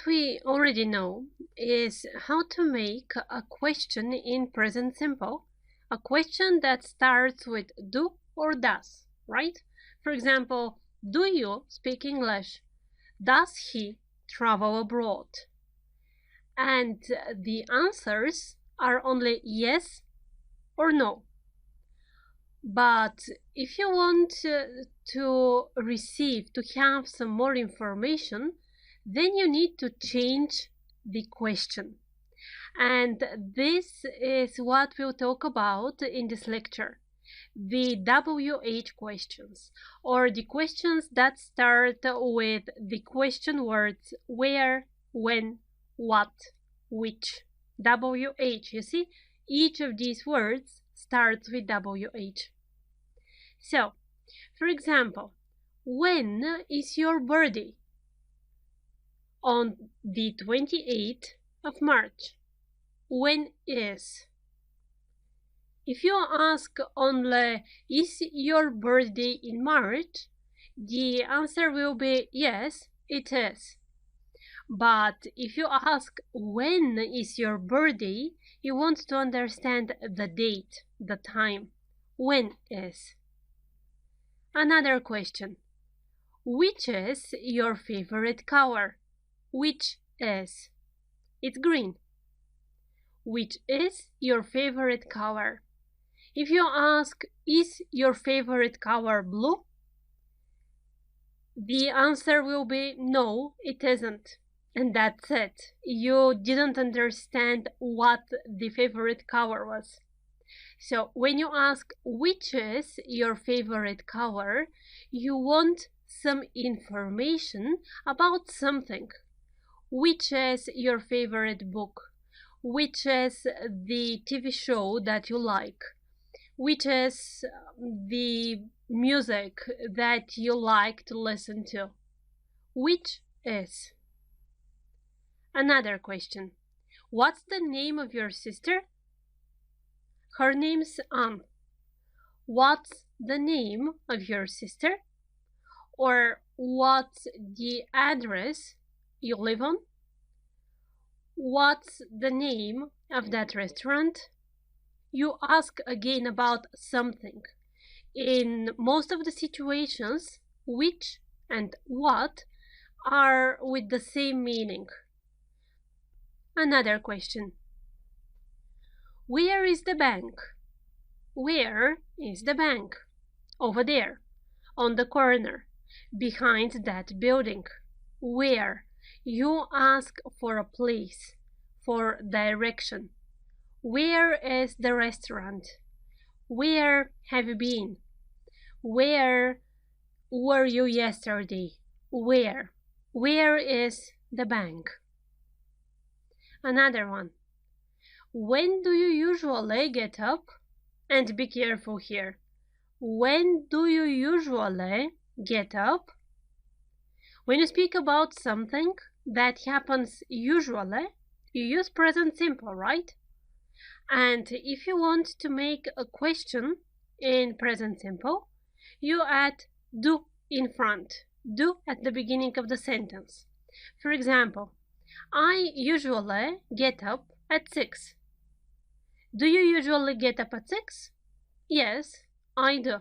we already know is how to make a question in present simple, a question that starts with do or does, right? For example, do you speak English? Does he travel abroad? And the answers are only yes or no. But if you want to have some more information, then you need to change the question. And this is what we'll talk about in this lecture. The WH questions, or the questions that start with the question words where, when, what, which. WH, you see, each of these words starts with WH. So, for example, when is your birthday? On the 28th of March. When is? If you ask only, is your birthday in March? The answer will be yes, it is. But if you ask, when is your birthday? You want to understand the date, the time. When is? Another question. Which is your favorite color? Which is? It's green. Which is your favorite color? If you ask, is your favorite color blue? The answer will be no, it isn't. And that's it. You didn't understand what the favorite color was. So when you ask which is your favorite color, you want some information about something. Which is your favorite book? Which is the TV show that you like? Which is the music that you like to listen to? Which is? Another question. What's the name of your sister? Her name's Anne. What's the name of your sister? Or what's the address you live on? What's the name of that restaurant? You ask again about something. In most of the situations, which and what are with the same meaning. Another question. Where is the bank? Where is the bank? Over there, on the corner, behind that building. Where? You ask for a place, for direction. Where is the restaurant? Where have you been? Where were you yesterday? Where? Where is the bank? Another one. When do you usually get up? And be careful here. When do you usually get up? When you speak about something that happens usually, you use present simple, right? And if you want to make a question in present simple, you add do in front, do at the beginning of the sentence. For example, I usually get up at 6. Do you usually get up at 6? Yes, I do.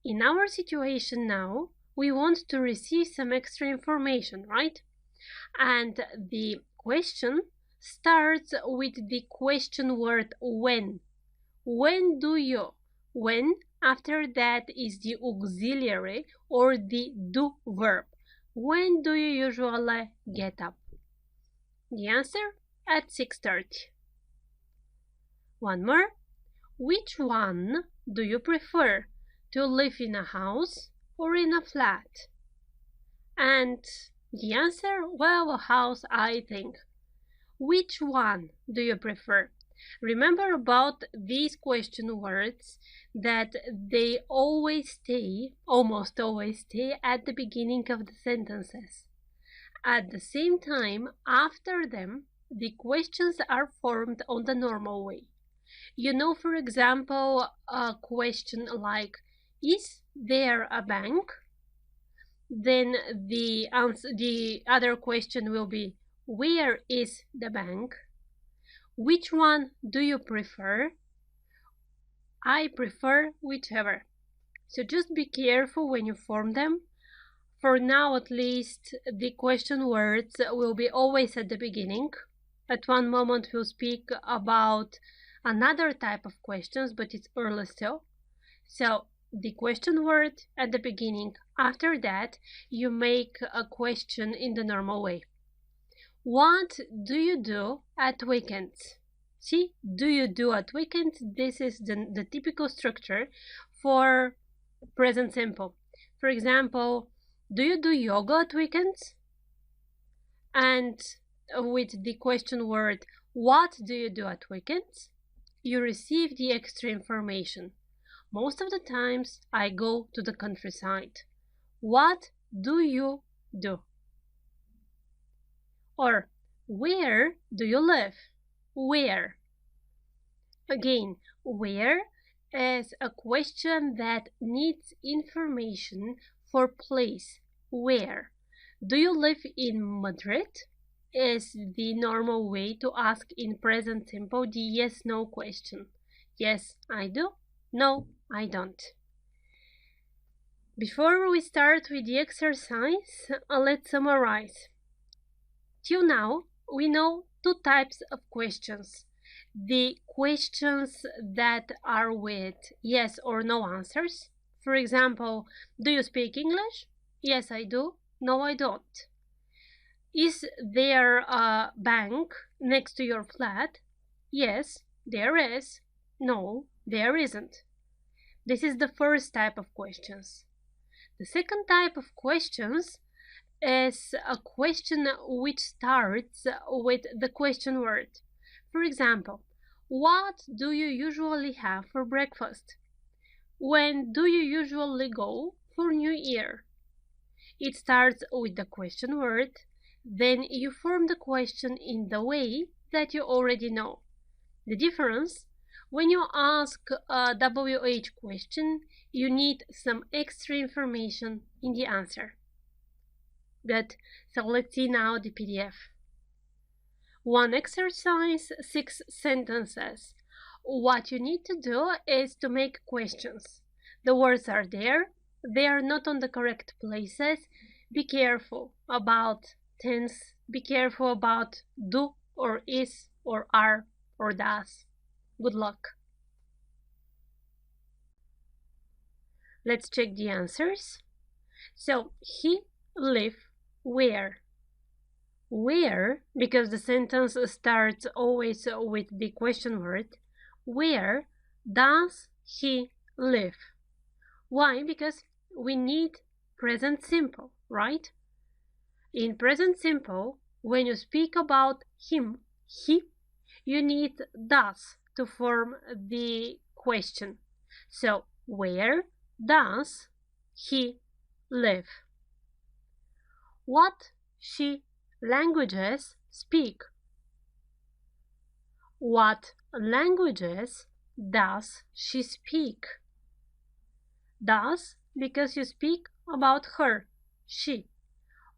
In our situation now, we want to receive some extra information, right? And the question starts with the question word when. When do you? When, after that is the auxiliary or the do verb. When do you usually get up? The answer, at 6:30. One more. Which one do you prefer, to live in a house or in a flat? And the answer, well, a house, I think. Which one do you prefer? Remember about these question words that they almost always stay at the beginning of the sentences. At the same time, after them, the questions are formed on the normal way. You know, for example, a question like, is there a bank? then the other question will be, where is the bank? Which one do you prefer? I prefer whichever. So just be careful when you form them. For now, at least, the question words will be always at the beginning. At one moment we'll speak about another type of questions, but it's early still. So the question word at the beginning. After that, you make a question in the normal way. What do you do at weekends? See, do you do at weekends? This is the typical structure for present simple. For example, do you do yoga at weekends? And with the question word, what do you do at weekends? You receive the extra information. Most of the times I go to the countryside. What do you do? Or where do you live? Where? Again, where is a question that needs information for place. Where? Do you live in Madrid? Is the normal way to ask in present simple the yes/no question. Yes, I do. No, I don't. Before we start with the exercise, let's summarize. Till now, we know two types of questions. The questions that are with yes or no answers. For example, do you speak English? Yes, I do. No, I don't. Is there a bank next to your flat? Yes, there is. No, there isn't. This is the first type of questions. The second type of questions is a question which starts with the question word. For example, what do you usually have for breakfast? When do you usually go for New Year? It starts with the question word, then you form the question in the way that you already know. The difference, when you ask a WH question, you need some extra information in the answer. Good. So let's see now the PDF. One exercise, 6 sentences. What you need to do is to make questions. The words are there. They are not on the correct places. Be careful about tense. Be careful about do or is or are or does. Good luck. Let's check the answers. So, he live where? Where, because the sentence starts always with the question word, where does he live? Why? Because we need present simple, right? In present simple, when you speak about him, he, you need does to form the question. So, where does he live? What she languages speak? What languages does she speak? Does, because you speak about her, she.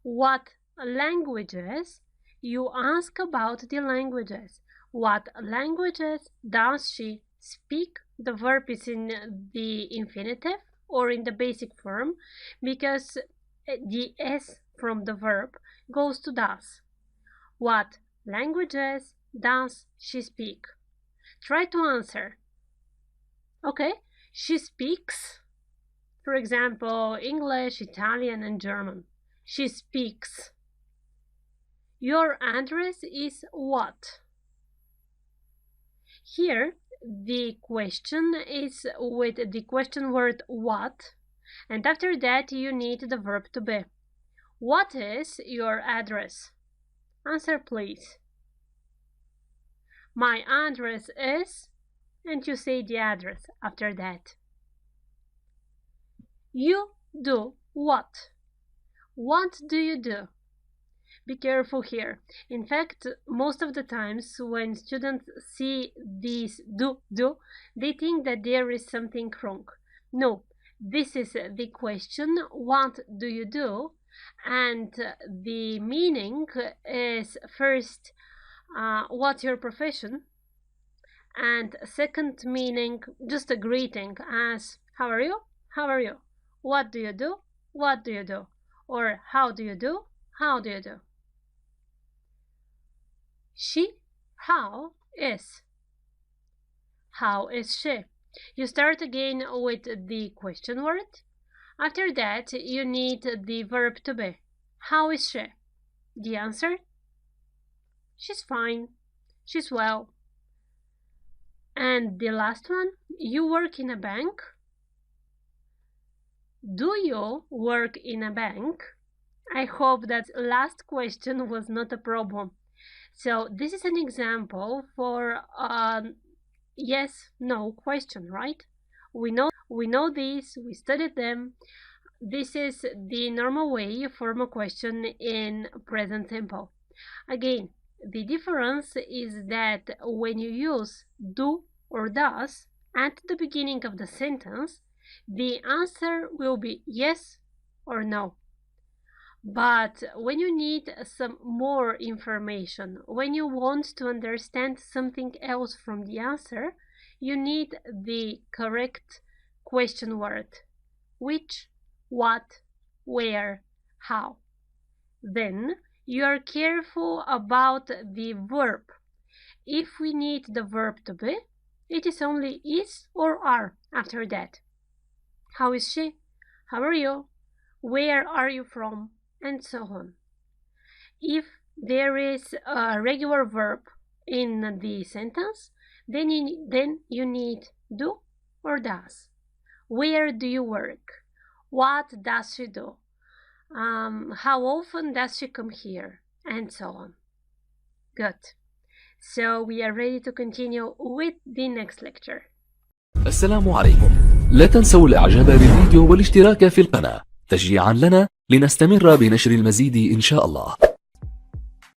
What languages? You ask about the languages. What languages does she speak? The verb is in the infinitive or in the basic form because the S from the verb goes to does. What languages does she speak? Try to answer. Okay, she speaks, for example, English, Italian, and German. She speaks. Your address is what? Here, the question is with the question word what, and after that you need the verb to be. What is your address? Answer, please. My address is, and you say the address after that. You do what? What do you do? Be careful here. In fact, most of the times when students see these do, they think that there is something wrong. No, This is the question, what do you do? And the meaning is first, what's your profession? And second meaning, just a greeting as, how are you? How are you? What do you do? What do you do? Or how do you do? How do you do? She, how is. How is she? You start again with the question word. After that, you need the verb to be. How is she? The answer? She's fine. She's well. And the last one, you work in a bank? Do you work in a bank? I hope that last question was not a problem. So this is an example for yes, no question, right? We know these, we studied them. This is the normal way you form a question in present simple. Again, the difference is that when you use do or does at the beginning of the sentence, the answer will be yes or no. But when you need some more information, when you want to understand something else from the answer, you need the correct question word. Which, what, where, how. Then you are careful about the verb. If we need the verb to be, it is only is or are after that. How is she? How are you? Where are you from? And so on. If there is a regular verb in the sentence, then you need do or does. Where do you work? What does she do? How often does she come here? And so on. Good. So we are ready to continue with the next lecture. السلام عليكم. لا تنسوا الإعجاب بالفيديو والاشتراك في القناة تشجيعا لنا لنستمر بنشر المزيد إن شاء الله.